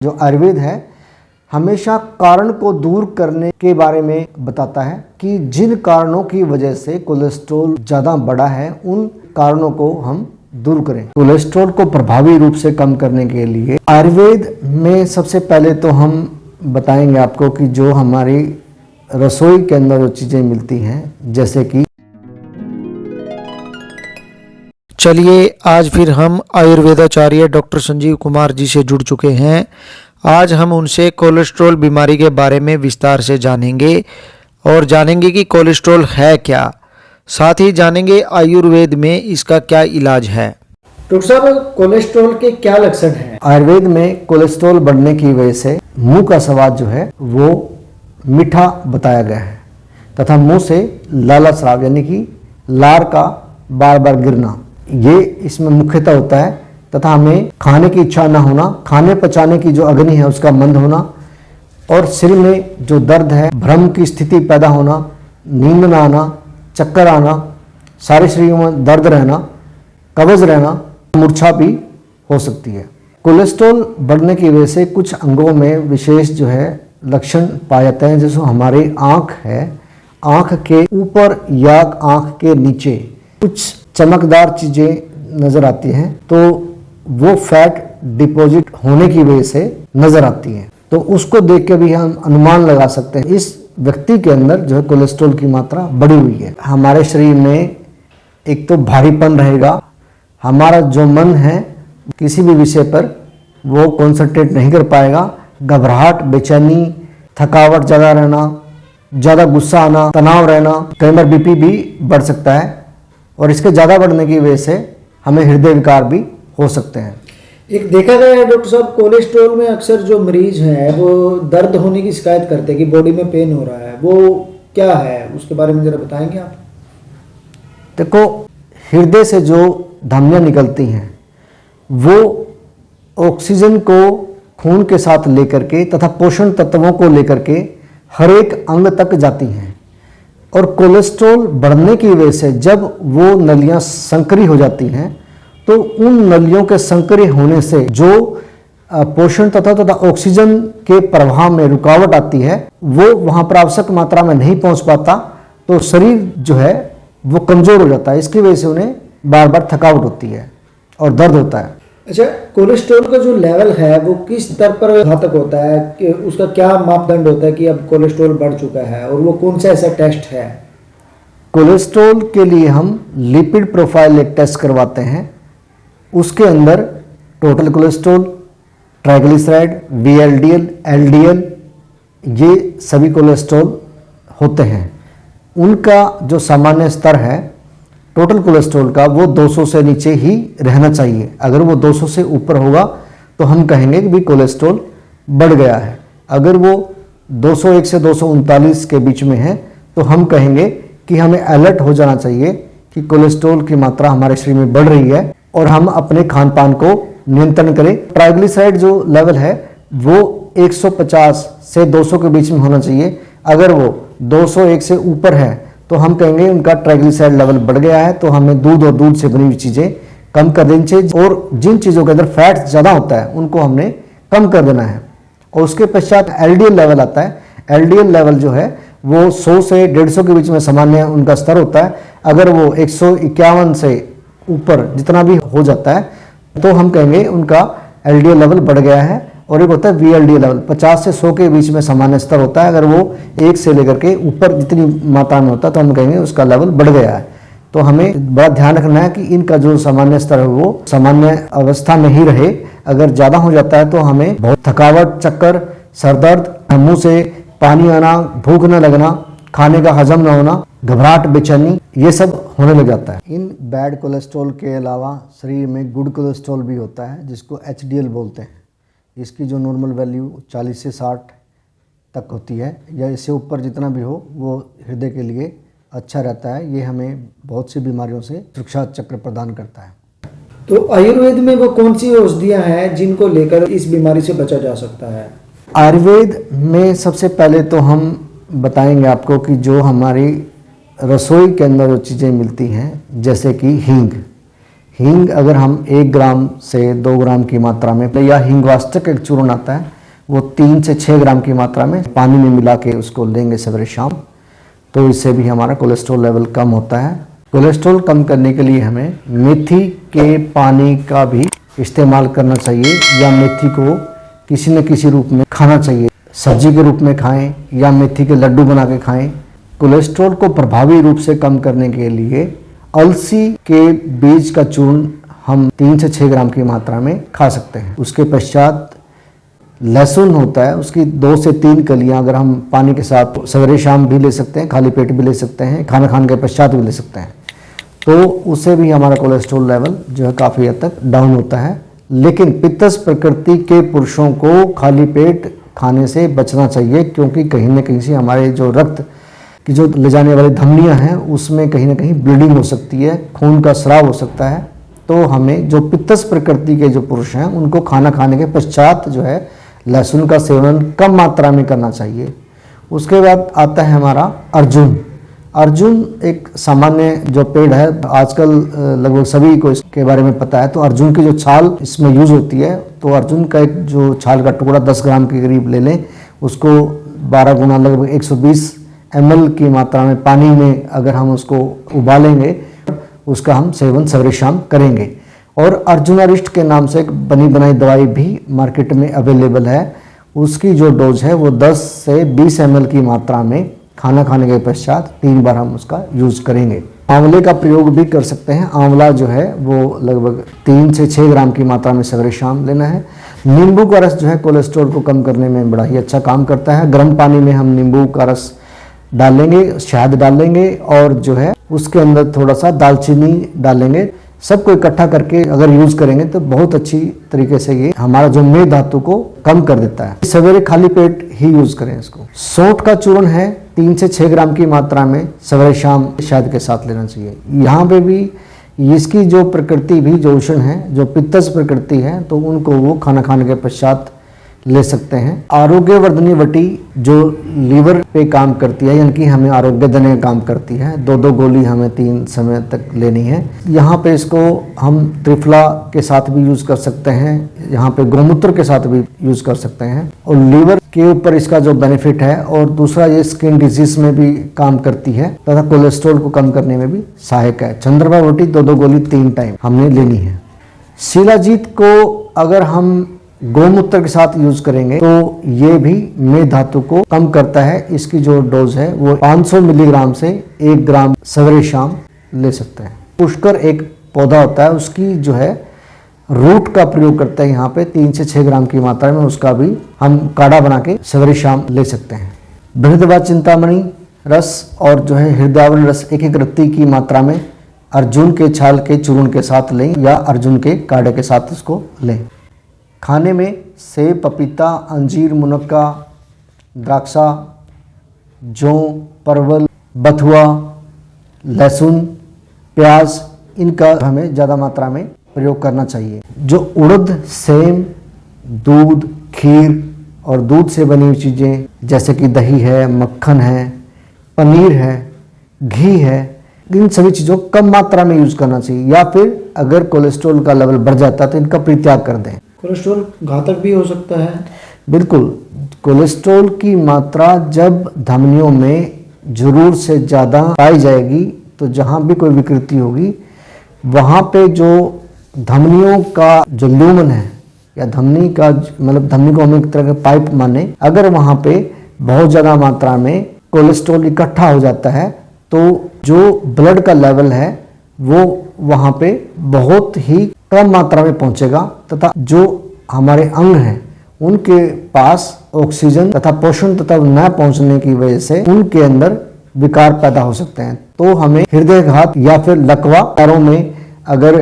जो आयुर्वेद है हमेशा कारण को दूर करने के बारे में बताता है कि जिन कारणों की वजह से कोलेस्ट्रॉल ज़्यादा बढ़ा है उन कारणों को हम दूर करें। कोलेस्ट्रॉल को प्रभावी रूप से कम करने के लिए आयुर्वेद में सबसे पहले तो हम बताएंगे आपको कि जो हमारी रसोई के अंदर जो चीज़ें मिलती हैं, जैसे कि चलिए आज फिर हम आयुर्वेदाचार्य डॉक्टर संजीव कुमार जी से जुड़ चुके हैं। आज हम उनसे कोलेस्ट्रॉल बीमारी के बारे में विस्तार से जानेंगे और जानेंगे कि कोलेस्ट्रॉल है क्या, साथ ही जानेंगे आयुर्वेद में इसका क्या इलाज है। डॉक्टर साहब, कोलेस्ट्रॉल के क्या लक्षण हैं? आयुर्वेद में कोलेस्ट्रॉल बढ़ने की वजह से मुंह का स्वाद जो है वो मीठा बताया गया है तथा मुंह से लाला स्राव यानी कि लार का बार बार गिरना, ये इसमें मुख्यतः होता है तथा हमें खाने की इच्छा न होना, खाने पचाने की जो अग्नि है उसका मंद होना और सिर में जो दर्द है, भ्रम की स्थिति पैदा होना, नींद न आना, चक्कर आना, सारे शरीर में दर्द रहना, कब्ज रहना, मूर्छा भी हो सकती है। कोलेस्ट्रॉल बढ़ने की वजह से कुछ अंगों में विशेष जो है लक्षण पाए जाते हैं, जैसे हमारी आँख है, आँख के ऊपर या आँख के नीचे कुछ चमकदार चीज़ें नज़र आती हैं, तो वो फैट डिपॉजिट होने की वजह से नज़र आती हैं। तो उसको देख के भी हम अनुमान लगा सकते हैं इस व्यक्ति के अंदर जो है कोलेस्ट्रॉल की मात्रा बढ़ी हुई है। हमारे शरीर में एक तो भारीपन रहेगा, हमारा जो मन है किसी भी विषय पर वो कॉन्सेंट्रेट नहीं कर पाएगा, घबराहट, बेचैनी, थकावट ज़्यादा रहना, ज़्यादा गुस्सा आना, तनाव रहना, कई बार बीपी भी बढ़ सकता है और इसके ज़्यादा बढ़ने की वजह से हमें हृदय विकार भी हो सकते हैं। एक देखा गया है डॉक्टर साहब, कोलेस्ट्रॉल में अक्सर जो मरीज हैं वो दर्द होने की शिकायत करते हैं कि बॉडी में पेन हो रहा है, वो क्या है, उसके बारे में जरा बताएंगे आप? देखो, हृदय से जो धमनियाँ निकलती हैं वो ऑक्सीजन को खून के साथ लेकर के तथा पोषण तत्वों को लेकर के हर एक अंग तक जाती हैं और कोलेस्ट्रॉल बढ़ने की वजह से जब वो नलियाँ संकरी हो जाती हैं तो उन नलियों के संकरी होने से जो पोषण तत्व तथा ऑक्सीजन के प्रवाह में रुकावट आती है वो वहाँ पर आवश्यक मात्रा में नहीं पहुँच पाता, तो शरीर जो है वो कमज़ोर हो जाता है। इसकी वजह से उन्हें बार बार थकावट होती है और दर्द होता है। अच्छा, कोलेस्ट्रॉल का जो लेवल है वो किस स्तर पर घातक होता है, कि उसका क्या मापदंड होता है कि अब कोलेस्ट्रॉल बढ़ चुका है, और वो कौन सा ऐसा टेस्ट है? कोलेस्ट्रॉल के लिए हम लिपिड प्रोफाइल एक टेस्ट करवाते हैं, उसके अंदर total cholesterol, triglyceride, VLDL, LDL, ये सभी कोलेस्ट्रॉल होते हैं। उनका जो सामान्य स्तर है टोटल कोलेस्ट्रॉल का वो 200 से नीचे ही रहना चाहिए। अगर वो 200 से ऊपर होगा तो हम कहेंगे कि भी कोलेस्ट्रॉल बढ़ गया है। अगर वो 201 से 239 के बीच में है तो हम कहेंगे कि हमें अलर्ट हो जाना चाहिए कि कोलेस्ट्रॉल की मात्रा हमारे शरीर में बढ़ रही है और हम अपने खान पान को नियंत्रण करें। ट्राइग्लिसराइड जो लेवल है वो 150 से 200 के बीच में होना चाहिए। अगर वो 201 से ऊपर है तो हम कहेंगे उनका ट्राइग्लिसराइड लेवल बढ़ गया है, तो हमें दूध और दूध से बनी हुई चीज़ें कम कर देनी चाहिए और जिन चीज़ों के अंदर फैट ज़्यादा होता है उनको हमने कम कर देना है। और उसके पश्चात LDL लेवल आता है। LDL लेवल जो है वो 100 से 150 के बीच में सामान्य उनका स्तर होता है। अगर वो 151 से ऊपर जितना भी हो जाता है तो हम कहेंगे उनका LDL लेवल बढ़ गया है। और एक होता है VLDL लेवल, 50 से 100 के बीच में सामान्य स्तर होता है। अगर वो 1 से लेकर के ऊपर जितनी मात्रा में होता है तो हम कहेंगे उसका लेवल बढ़ गया है। तो हमें बड़ा ध्यान रखना है कि इनका जो सामान्य स्तर है वो सामान्य अवस्था में ही रहे। अगर ज़्यादा हो जाता है तो हमें बहुत थकावट, चक्कर, सरदर्द, मुँह से पानी आना, भूख न लगना, खाने का हजम न होना, घबराहट, बेचैनी, ये सब होने लग जाता है। इन बैड कोलेस्ट्रॉल के अलावा शरीर में गुड कोलेस्ट्रॉल भी होता है जिसको HDL बोलते हैं। इसकी जो नॉर्मल वैल्यू 40 से 60 तक होती है या इससे ऊपर जितना भी हो वो हृदय के लिए अच्छा रहता है। ये हमें बहुत सी बीमारियों से सुरक्षा चक्र प्रदान करता है। तो आयुर्वेद में वो कौन सी औषधियाँ हैं जिनको लेकर इस बीमारी से बचा जा सकता है? आयुर्वेद में सबसे पहले तो हम बताएंगे आपको कि जो हमारी रसोई के अंदर जो चीज़ें मिलती हैं, जैसे कि हींग। हींग अगर हम 1 ग्राम से 2 ग्राम की मात्रा में, या हींगवाष्टक एक चूर्ण आता है, वो 3 से 6 ग्राम की मात्रा में पानी में मिला के उसको लेंगे सवेरे शाम, तो इससे भी हमारा कोलेस्ट्रॉल लेवल कम होता है। कोलेस्ट्रॉल कम करने के लिए हमें मेथी के पानी का भी इस्तेमाल करना चाहिए, या मेथी को किसी न किसी रूप में खाना चाहिए। सब्जी के रूप में खाएं या मेथी के लड्डू बना के खाएं। कोलेस्ट्रॉल को प्रभावी रूप से कम करने के लिए अलसी के बीज का चूर्ण हम 3 से 6 ग्राम की मात्रा में खा सकते हैं। उसके पश्चात लहसुन होता है, उसकी 2 से 3 कलियां अगर हम पानी के साथ सवेरे शाम भी ले सकते हैं, खाली पेट भी ले सकते हैं, खाना खाने के पश्चात भी ले सकते हैं, तो उससे भी हमारा कोलेस्ट्रॉल लेवल जो है काफ़ी हद तक डाउन होता है। लेकिन पित्तस्थ प्रकृति के पुरुषों को खाली पेट खाने से बचना चाहिए, क्योंकि कहीं न कहीं से हमारे जो रक्त की जो ले जाने वाली धमनियाँ हैं उसमें कहीं ना कहीं ब्लीडिंग हो सकती है, खून का स्राव हो सकता है। तो हमें जो पित्तस्थ प्रकृति के जो पुरुष हैं उनको खाना खाने के पश्चात जो है लहसुन का सेवन कम मात्रा में करना चाहिए। उसके बाद आता है हमारा अर्जुन। अर्जुन एक सामान्य जो पेड़ है, आजकल लगभग सभी को इसके बारे में पता है। तो अर्जुन की जो छाल इसमें यूज होती है, तो अर्जुन का एक जो छाल का टुकड़ा 10 ग्राम के करीब ले लें, उसको 12 गुना लगभग 120 ml की मात्रा में पानी में अगर हम उसको उबालेंगे, उसका हम सेवन सवेरे शाम करेंगे। और अर्जुनारिष्ट के नाम से एक बनी बनाई दवाई भी मार्केट में अवेलेबल है, उसकी जो डोज है वो 10 से 20 ml की मात्रा में खाना खाने के पश्चात 3 बार हम उसका यूज करेंगे। आंवले का प्रयोग भी कर सकते हैं। आंवला जो है वो लगभग 3 से 6 ग्राम की मात्रा में सवेरे शाम लेना है। नींबू का रस जो है कोलेस्ट्रॉल को कम करने में बड़ा ही अच्छा काम करता है। गर्म पानी में हम नींबू का रस डालेंगे, शहद डालेंगे और जो है उसके अंदर थोड़ा सा दालचीनी डालेंगे। सबको इकट्ठा करके अगर यूज करेंगे तो बहुत अच्छी तरीके से ये हमारा जो मेद धातु को कम कर देता है। सवेरे खाली पेट ही यूज करें इसको। सौंठ का चूर्ण है 3 से 6 ग्राम की मात्रा में सवेरे शाम शहद के साथ लेना चाहिए। यहाँ पे भी इसकी जो प्रकृति भी जो उष्ण है, जो पित्तस्थ प्रकृति है, तो उनको वो खाना खाने के पश्चात ले सकते हैं। आरोग्यवर्धनी वटी जो लीवर पे काम करती है, यानी कि हमें आरोग्य देने का काम करती है, 2-2 गोली हमें 3 समय तक लेनी है। यहाँ पे इसको हम त्रिफला के साथ भी यूज कर सकते हैं, यहाँ पे गोमूत्र के साथ भी यूज कर सकते हैं। और लीवर के ऊपर इसका जो बेनिफिट है, और दूसरा ये स्किन डिजीज में भी काम करती है तथा कोलेस्ट्रॉल को कम करने में भी सहायक है। चंद्रमा वटी 2-2 गोली 3 टाइम हमने लेनी है। शिलाजीत को अगर हम गोमूत्र के साथ यूज करेंगे तो ये भी मेद धातु को कम करता है। इसकी जो डोज है वो 500 मिलीग्राम से 1 ग्राम सवेरे शाम ले सकते हैं। पुष्कर एक पौधा होता है, उसकी जो है रूट का प्रयोग करते हैं यहाँ पे 3 से 6 ग्राम की मात्रा में, उसका भी हम काढ़ा बना के सवेरे शाम ले सकते हैं। बृहदवा चिंतामणि रस और जो है हृदयावरण रस 1-1 रत्ती की मात्रा में अर्जुन के छाल के चूर्ण के साथ लें या अर्जुन के काढ़े के साथ उसको लें। खाने में सेब, पपीता, अंजीर, मुनक्का, द्राक्षा, जौ, परवल, बथुआ, लहसुन, प्याज, इनका हमें ज़्यादा मात्रा में प्रयोग करना चाहिए। जो उड़द, सेम, दूध, खीर और दूध से बनी हुई चीज़ें जैसे कि दही है, मक्खन है, पनीर है, घी है, इन सभी चीज़ों को कम मात्रा में यूज करना चाहिए। या फिर अगर कोलेस्ट्रॉल का लेवल बढ़ जाता है तो इनका परित्याग कर दें। कोलेस्ट्रॉल घातक भी हो सकता है। बिल्कुल, कोलेस्ट्रॉल की मात्रा जब धमनियों में जरूर से ज़्यादा पाई जाएगी तो जहाँ भी कोई विकृति होगी वहाँ पे जो धमनियों का जो ल्यूमन है या धमनी का मतलब धमनी को हम एक तरह का पाइप माने, अगर वहाँ पे बहुत ज़्यादा मात्रा में कोलेस्ट्रॉल इकट्ठा हो जाता है तो जो ब्लड का लेवल है वो वहाँ पे बहुत ही कम मात्रा में पहुँचेगा तथा जो हमारे अंग हैं उनके पास ऑक्सीजन तथा पोषण तथा न पहुँचने की वजह से उनके अंदर विकार पैदा हो सकते हैं। तो हमें हृदयघात या फिर लकवा, पैरों में अगर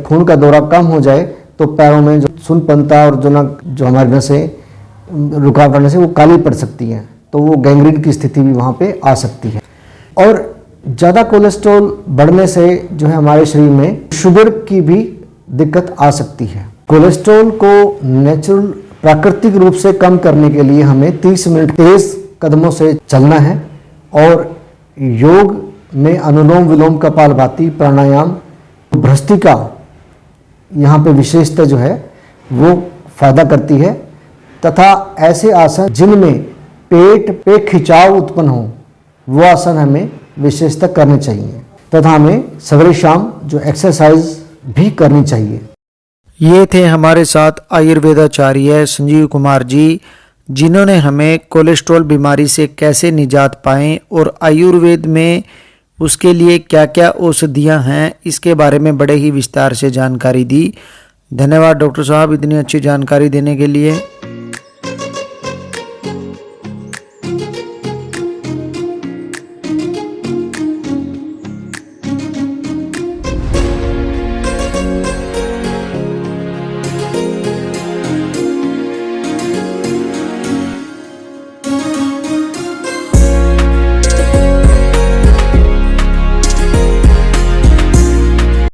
खून का दौरा कम हो जाए तो पैरों में जो सुनपनता और जो हमारी नसें रुकाव करने से वो काली पड़ सकती हैं, तो वो गैंग्रीन की स्थिति भी वहाँ पे आ सकती है। और ज़्यादा कोलेस्ट्रॉल बढ़ने से जो है हमारे शरीर में शुगर की भी दिक्कत आ सकती है। कोलेस्ट्रॉल को नेचुरल प्राकृतिक रूप से कम करने के लिए हमें 30 मिनट तेज कदमों से चलना है और योग में अनुलोम विलोम कपालभाति प्राणायाम, भ्रष्टिका यहाँ पे विशेषता जो है वो फायदा करती है, तथा ऐसे आसन जिनमें पेट पे खिंचाव उत्पन्न हो वो आसन हमें विशेषतः करने चाहिए, तथा हमें सवेरे शाम जो एक्सरसाइज भी करनी चाहिए। ये थे हमारे साथ आयुर्वेदाचार्य संजीव कुमार जी, जिन्होंने हमें कोलेस्ट्रॉल बीमारी से कैसे निजात पाएं और आयुर्वेद में उसके लिए क्या क्या औषधियां हैं इसके बारे में बड़े ही विस्तार से जानकारी दी। धन्यवाद डॉक्टर साहब इतनी अच्छी जानकारी देने के लिए।